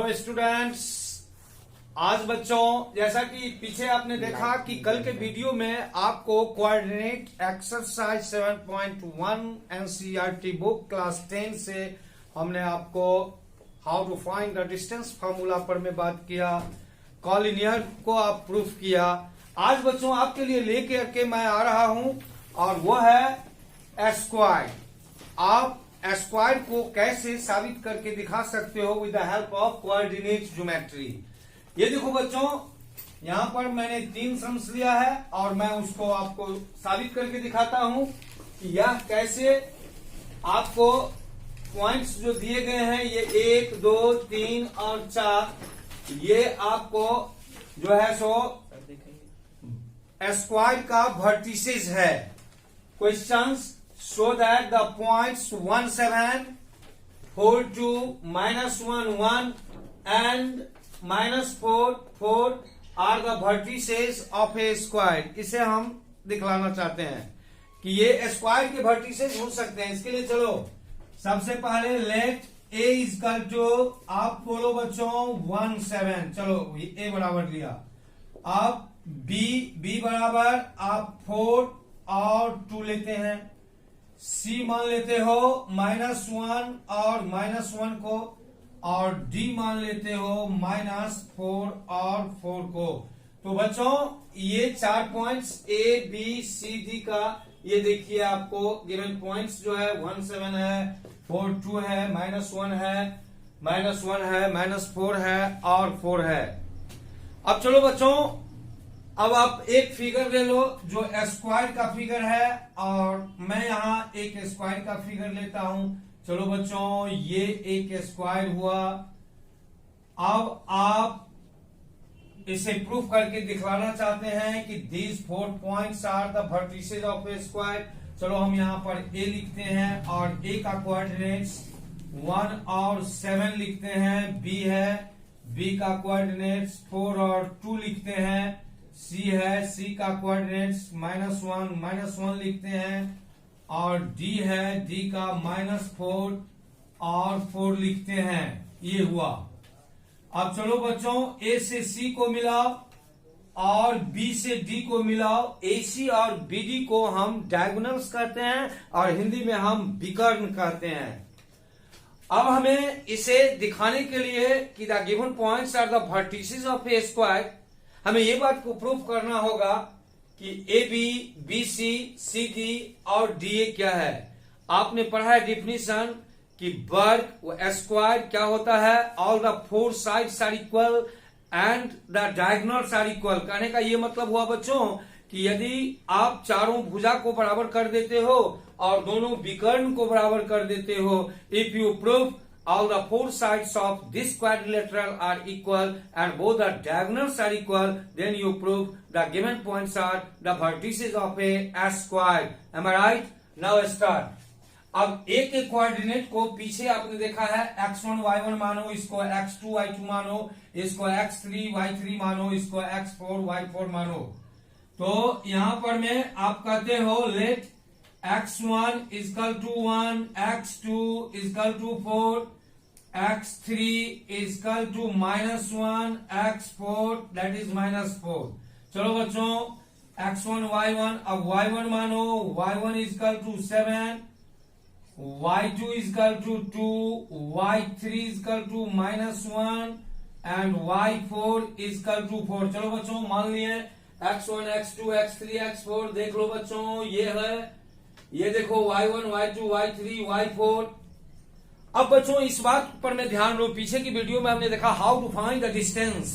Hello students. आज बच्चों जैसा कि पीछे आपने देखा कि कल के वीडियो में आपको coordinate exercise 7.1 NCERT book class 10 से हमने आपको how to find the distance formula पर में बात किया, कॉलिनियर को आप प्रूफ किया। आज बच्चों आपके लिए लेके के मैं आ रहा हूं और वो है स्क्वायर। आप स्क्वायर को कैसे साबित करके दिखा सकते हो with the help of coordinate geometry. ये देखो बच्चों, यहां पर मैंने 3 सम्स लिया है और मैं उसको आपको साबित करके दिखाता हूं कि यह कैसे आपको पॉइंट्स जो दिए गए हैं ये 1, 2, 3 और 4 ये आपको जो है सो स्क्वायर का वर्टिसेस है। Questions so that the points 1, 7, 4, 2, -1, 1 and -4, 4 are the vertices of a square। इसे हम दिखलाना चाहते हैं कि ये स्क्वायर के वर्टिसेस हो सकते हैं। इसके लिए चलो सबसे पहले लेट a इक्वल टू, आप बोलो बच्चों 1, 7, चलो a बराबर लिया। अब b बराबर आप 4 और 2 लेते हैं। C मान लेते हो -1 और -1 को, और D मान लेते हो -4 और 4 को। तो बच्चों ये 4 points A, B, C, D का ये देखिए आपको गिवन पॉइंट्स जो है 1, 7 है, 4, 2 है, -1 है, -1 है, -4 है और 4 है। अब चलो बच्चों, अब आप एक फिगर ले लो जो स्क्वायर का फिगर है और मैं यहां एक स्क्वायर का फिगर लेता हूं। चलो बच्चों ये एक स्क्वायर हुआ। अब आप इसे प्रूफ करके दिखलाना चाहते हैं कि these 4 points are the vertices of a square. चलो हम यहां पर a लिखते हैं और a का कोऑर्डिनेट्स 1 और 7 लिखते हैं। b है, b का कोऑर्डिनेट्स 4 और 2 लिखते हैं। C है, C का कोऑर्डिनेट्स -1 लिखते हैं और D है, D का -4 और 4 लिखते हैं। ये हुआ। अब चलो बच्चों A से C को मिलाओ और B से D को मिलाओ। AC और BD को हम डायगोनल्स कहते हैं और हिंदी में हम विकर्ण कहते हैं। अब हमें इसे दिखाने के लिए कि the given points are the vertices of a square, हमें ये बात को प्रूफ करना होगा कि AB, BC, CD और DA क्या है। आपने पढ़ा है डिफिनीशन कि वर्ग स्क्वायर क्या होता है, all the 4 sides are equal and the diagonals are equal. कहने का ये मतलब हुआ बच्चों कि यदि आप चारों भुजा को बराबर कर देते हो और दोनों विकर्ण को बराबर कर देते हो, if you prove all the 4 sides of this quadrilateral are equal and both the diagonals are equal, then you prove the given points are the vertices of a square। Am I right? Now start। अब a के coordinate को पीछे आपने देखा है x1 y1 मानो, इसको x2 y2 मानो, इसको x3 y3 मानो, इसको x4 y4 मानो। तो यहां पर में आप कहते हो let x1 equal to 1, x2 equal to 4, x3 equal to -1, x4 that is -4। चलो बच्चों x1 y1, अब y1 मानो, y1 equal to 7, y2 equal to 2, y3 equal to -1 and y4 equal to 4। चलो बच्चों मान लिए x1, x2, x3, x4। देख लो बच्चों ये है, ये देखो y1, y2, y3, y4। अब बच्चों इस बात पर मैं ध्यान दो, पीछे की वीडियो में हमने देखा how to find the distance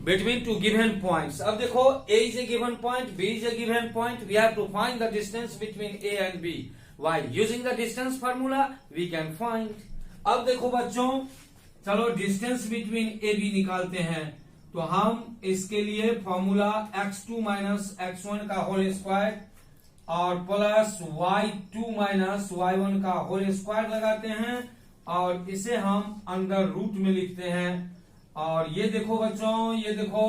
between 2 given points. अब देखो a is a given point, b is a given point, we have to find the distance between a and b। While using the distance formula we can find. अब देखो बच्चों चलो distance between a b निकालते हैं। तो हम इसके लिए फॉर्मूला x2 x1 का होल स्क्वायर और प्लस y2 y1 का होल स्क्वायर लगाते हैं और इसे हम अंडर रूट में लिखते हैं। और ये देखो बच्चों, ये देखो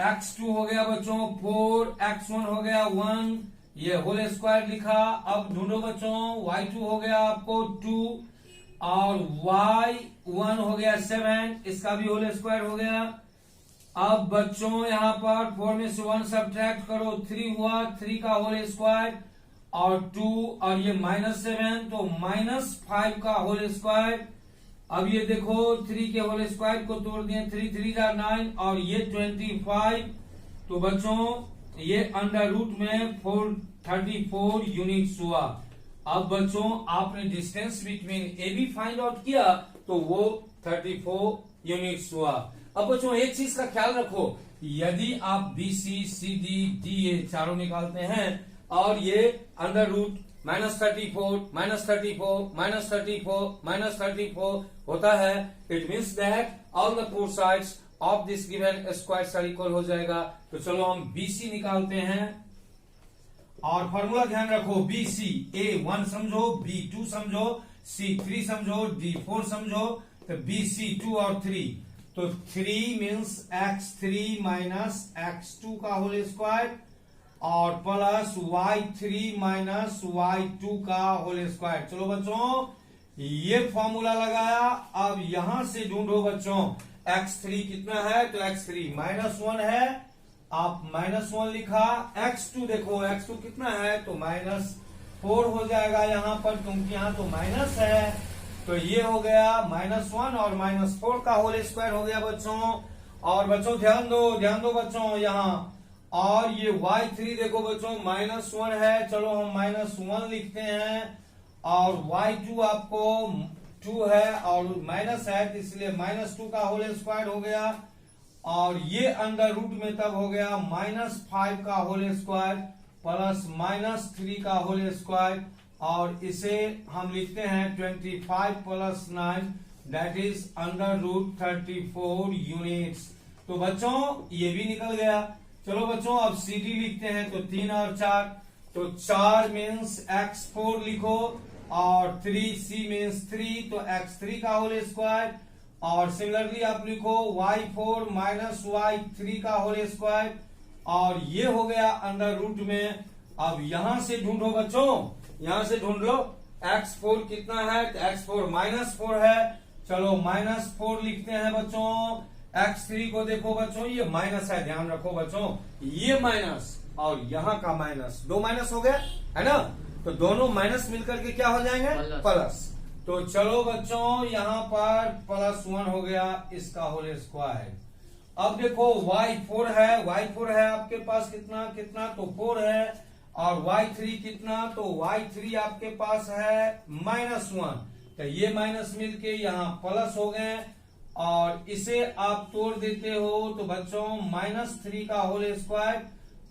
x2 हो गया बच्चों 4, x1 हो गया 1, ये होल स्क्वायर लिखा। अब ढूंढो बच्चों y2 हो गया आपको 2, और y1 हो गया 7, इसका भी होल स्क्वायर हो गया। अब बच्चों यहाँ पर 4 में से 1 सब्ट्रैक्ट करो, 3 हुआ, 3 का होल स्क्वायर और 2 और ये -7 तो -5 का होल स्क्वायर। अब ये देखो 3 के होल स्क्वायर को तोड़ दिए, 3 3 9 और ये 25। तो बच्चों ये अंडर रूट में 434 यूनिट्स हुआ। अब बच्चों आपने distance between A B find out किया तो वो 34 यूनिट्स हुआ। अब बच्चों एक चीज का ख्याल रखो, यदि आप B C C D D A चारों निकालते हैं और ये अंडर रूट -34 -34 -34 होता है, it means that all the four sides of this given square are equal हो जाएगा। तो चलो हम BC निकालते हैं और फॉर्मूला ध्यान रखो, BC A1 समझो, B2 समझो, C3 समझो, D4 समझो, तो BC 2 और 3 तो 3 मीन्स x3 माइनस x2 का होल स्क्वायर और प्लस y3 माइनस y2 का होल स्क्वायर। चलो बच्चों ये फॉर्मूला लगाया। अब यहां से ढूंढो बच्चों x3 कितना है, तो x3 -1 है, आप -1 लिखा। x2 देखो x2 कितना है, तो -4 हो जाएगा यहाँ पर, क्योंकि यहाँ तो माइनस है। तो ये हो गया -1 और -4 का होल स्क्वायर हो गया बच्चों। और बच्चों ध्यान दो बच्चों यहाँ, और ये y3 देखो बच्चों -1 है, चलो हम -1 लिखते हैं, और y2 आपको 2 है और माइनस है, तो इसलिए -2 का होल स्क्वायर हो गया। और ये अंडर रूट में तब हो गया -5 का होल स्क्वायर प्लस -3 का होल स्क्वायर, और इसे हम लिखते हैं 25 + 9 that is under root 34 units. तो बच्चों ये भी निकल गया। चलो बच्चों अब CD लिखते हैं, तो 3 और 4 तो 4 मीन्स x4 लिखो और 3C मीन्स 3 तो x3 का होल स्क्वायर, और सिमिलरली आप लिखो y4 माइनस y3 का होल स्क्वायर, और ये हो गया अंडर रूट में। अब यहां से ढूंढो बच्चों, यहां से ढूंढ लो x4 कितना है, तो x4 -4 है, चलो -4 लिखते हैं बच्चों। x3 को देखो बच्चों ये माइनस है, ध्यान रखो बच्चों ये माइनस और यहाँ का माइनस, 2 माइनस हो गया है ना, तो दोनों माइनस मिलकर के क्या हो जाएंगे, प्लस। तो चलो बच्चों यहाँ पर +1 हो गया इसका होल स्क्वायर। अब देखो y4 है आपके पास कितना तो 4 है, और y3 कितना, तो y3 आपके पास है -1, तो ये माइनस मिलके यहाँ प्लस हो गए, और इसे आप तोड़ देते हो तो बच्चों -3 का होल स्क्वायर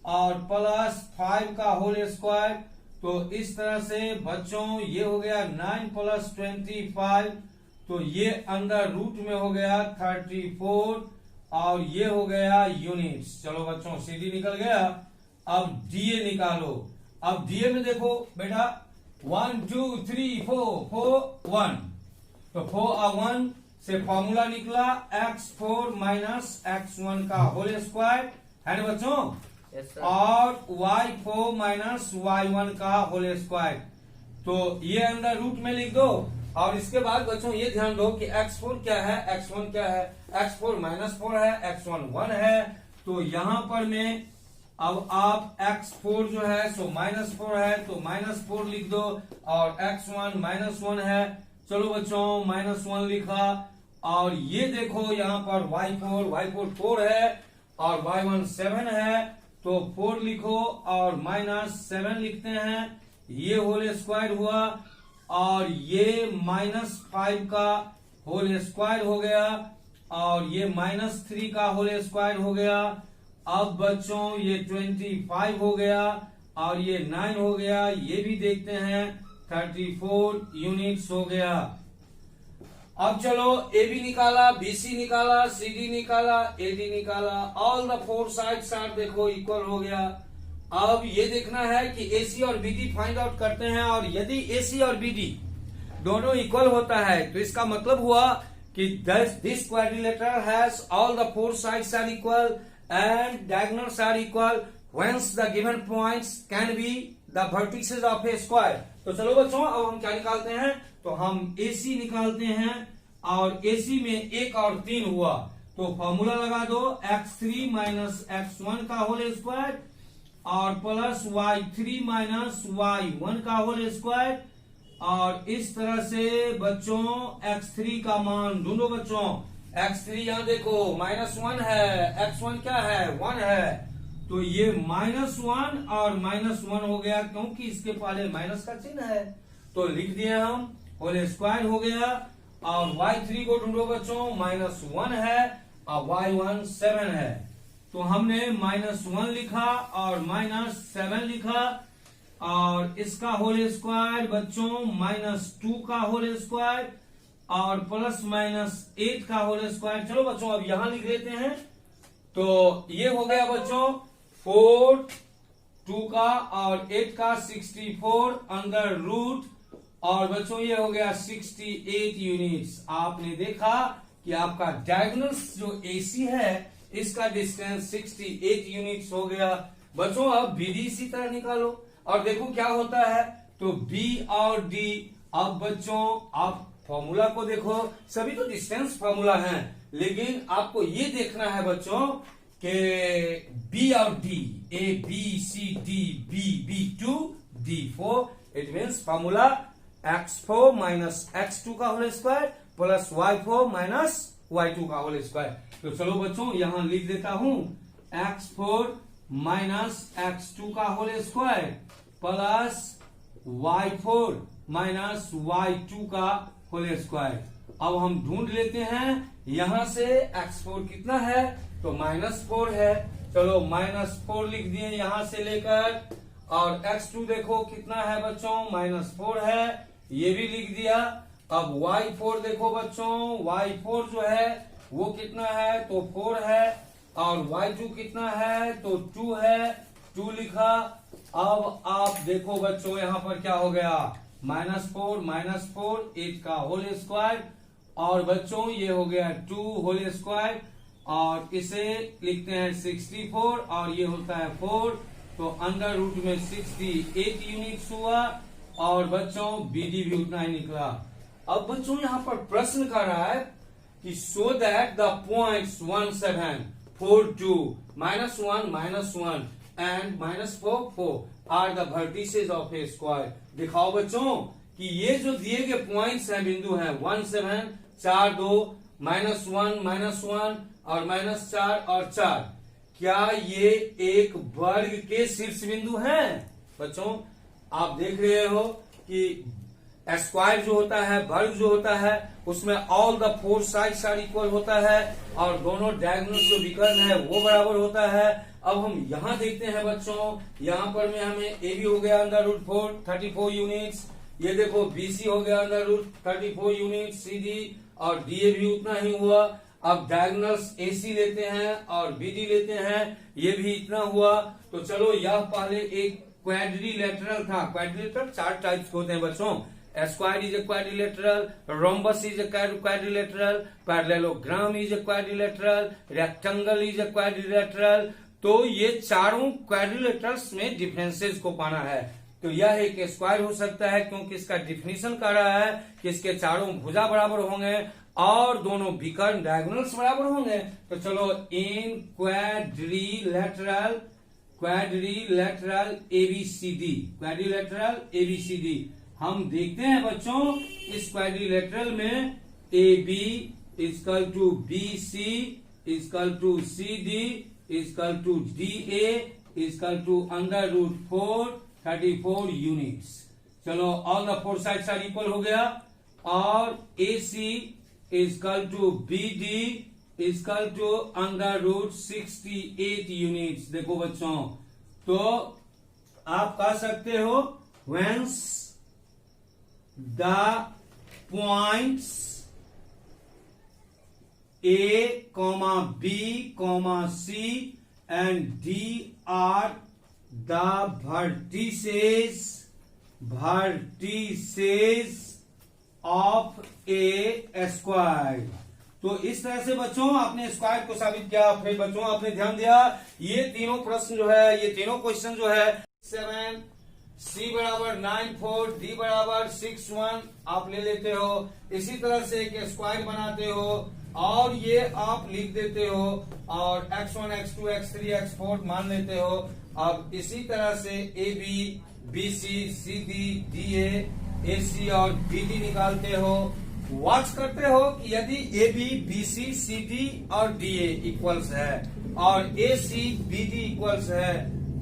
और +5 का होल स्क्वायर। तो इस तरह से बच्चों ये हो गया 9 + 25, तो ये अंडर रूट में हो गया 34, और ये हो गया यूनिट्स। चलो बच्चों CD निकल गया। अब DA निकालो। अब DA में देखो बेटा 1 2 3 4 1, तो 4 और 1 से फॉर्मूला निकला x4 माइनस x1 का होल स्क्वायर है ना बच्चों, और y4 माइनस y1 का होल स्क्वायर। तो ये अंदर रूट में लिख दो, और इसके बाद बच्चों ये ध्यान दो कि x4 क्या है, x1 क्या है, x4 -4 है, x1 1 है। तो यहां पर में अब आप x4 जो है सो -4 है, तो -4 लिख दो, और x1 -1 है, चलो बच्चों -1 लिखा। और ये देखो यहाँ पर y4 4 है और y1 7 है, तो 4 लिखो और -7 लिखते हैं, ये होल स्क्वायर हुआ, और ये -5 का होल स्क्वायर हो गया, और ये -3 का होल स्क्वायर हो गया। अब बच्चों ये 25 हो गया, और ये 9 हो गया, ये भी देखते हैं 34 यूनिट्स हो गया। अब चलो AB निकाला, BC निकाला, CD निकाला, AD निकाला, all the four sides are देखो इक्वल हो गया। अब ये देखना है कि AC और BD फाइंड आउट करते हैं, और यदि AC और BD दोनों इक्वल होता है तो इसका मतलब हुआ कि this quadrilateral has all the four sides are equal and diagonals are equal, whence the given points can be the vertices of a square. तो चलो बच्चों अब हम क्या निकालते हैं, तो हम AC निकालते हैं, और AC में 1 और 3 हुआ, तो फॉर्मूला लगा दो x3 माइनस x1 का होल स्क्वायर और प्लस y3 माइनस y1 का होल स्क्वायर, और इस तरह से बच्चों x3 का मान ढूंढो बच्चों। x3 यहां देखो -1 है, x1 क्या है 1 है, तो ये -1 और -1 हो गया क्योंकि इसके पहले माइनस का चिन्ह है, तो लिख दिए हम होल स्क्वायर हो गया। और y3 को ढूंढो बच्चों, -1 है और y1 7 है, तो हमने -1 लिखा और -7 लिखा, और इसका होल स्क्वायर बच्चों -2 का होल स्क्वायर और प्लस -8 का होल स्क्वायर। चलो बच्चों अब यहां लिख लेते हैं, तो ये हो गया बच्चों 4 2 का और 8 का 64 अंडर रूट, और बच्चों ये हो गया 68 यूनिट्स। आपने देखा कि आपका डायगोनल्स जो AC है इसका डिस्टेंस 68 यूनिट्स हो गया। बच्चों अब BD इसी तरह निकालो और देखो क्या होता है, तो B और D। अब बच्चों आप फॉर्मूला को देखो, सभी तो डिस्टेंस फॉर्मूला हैं, लेकिन आपको ये देखना है बच्चों कि B और D, A B C D B B2 D4, it means formula x4 minus x2 का whole square plus y4 minus y2 का होल स्क्वायर। तो चलो बच्चों यहां लिख देता हूं x4 माइनस x2 का whole square plus y4 minus y2 का होल स्क्वायर। अब हम ढूंढ लेते हैं यहां से x4 कितना है, तो -4 है, चलो -4 लिख दिए यहां से लेकर, और x2 देखो कितना है बच्चों -4 है, ये भी लिख दिया। अब y4 देखो बच्चों, y4 जो है वो कितना है, तो 4 है, और y2 कितना है, तो 2 है, 2 लिखा। अब आप देखो बच्चों यहां पर क्या हो गया, -4 8 का होल स्क्वायर, और बच्चों ये हो गया 2 होल स्क्वायर, और इसे लिखते हैं 64 और ये होता है 4, तो अंडर रूट में 68 यूनिट्स हुआ, और बच्चों BD भी उतना ही निकला। अब बच्चों यहाँ पर प्रश्न कर रहा है कि so that the points 1 7 4 2 -1 -1 and -4 4 are the vertices of a square. दिखाओ बच्चों कि ये जो दिए गए पॉइंट्स हैं, बिंदु हैं 1 7 4 2 -1 -1 और -4 और 4, क्या ये एक वर्ग के शीर्ष बिंदु हैं? बच्चों आप देख रहे हो कि स्क्वायर जो होता है, वर्ग जो होता है, उसमें all the 4 sides are equal होता है और दोनों डायगोनल जो विकर्ण है वो बराबर होता है। अब हम यहाँ देखते हैं बच्चों, यहाँ पर में हमें AB हो गया अंडर रूट 4 34 यूनिट्स, ये देखो BC हो गया अंडर रूट 34 यूनिट्स CD, और DA भी उतना ही हुआ। अब डायगोनल्स AC लेते हैं और BD लेते हैं, ये भी इतना हुआ। तो चलो यह पहले एक क्वाड्रिलेटरल था। क्वाड्रिलेटरल 4 टाइप्स के होते हैं बच्चों, square is a quadrilateral, rhombus is a quadrilateral, parallelogram is a quadrilateral, rectangle is a quadrilateral. तो ये चारों क्वाड्रिलेटरल्स में डिफरेंसेस को पाना है। तो यह एक स्क्वायर हो सकता है क्योंकि इसका डिफिनीशन कर रहा है कि इसके चारों भुजा बराबर होंगे और दोनों विकर्ण डायगोनल्स बराबर होंगे। तो चलो इन क्वाड्रिलेटरल ABCD हम देखते हैं बच्चों, इस क्वाड्रिलेटरल में AB equal to BC equal to CD equal to DA equal to under root 4 34 units. चलो all the 4 sides are equal हो गया, और AC equal to BD equal to under root 68 units. देखो बच्चों, तो आप कह सकते हो whence the points A, B, C and D are the vertices of a square। तो इस तरह से बच्चों आपने स्क्वायर को साबित किया। फिर बच्चों आपने ध्यान दिया, ये तीनों प्रश्न जो है, ये तीनों क्वेश्चन जो है 7 C बराबर 9 4, D बराबर 6 1 आप ले लेते हो। इसी तरह से एक स्क्वायर बनाते हो और ये आप लिख देते हो और x1 x2 x3 x4 मान लेते हो। अब इसी तरह से AB BC CD DA AC और BD निकालते हो। वॉच करते हो कि यदि AB BC CD और DA इक्वल्स है और AC BD इक्वल्स है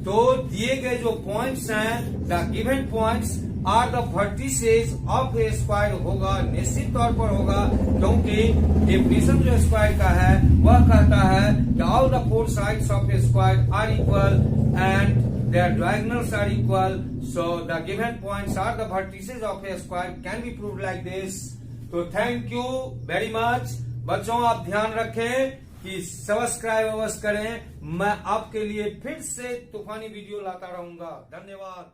तो दिए गए जो पॉइंट्स हैं the given points are the vertices of a square होगा, निश्चित तौर पर होगा, क्योंकि डेफिनेशन जो स्क्वायर का है वह कहता है कि all the four sides of a square are equal and their diagonals are equal, so the given points are the vertices of a square can be proved like this. तो thank you very much बच्चों, आप ध्यान रखें कि subscribe अवश्य करें। मैं आपके लिए फिर से तूफानी वीडियो लाता रहूंगा। धन्यवाद।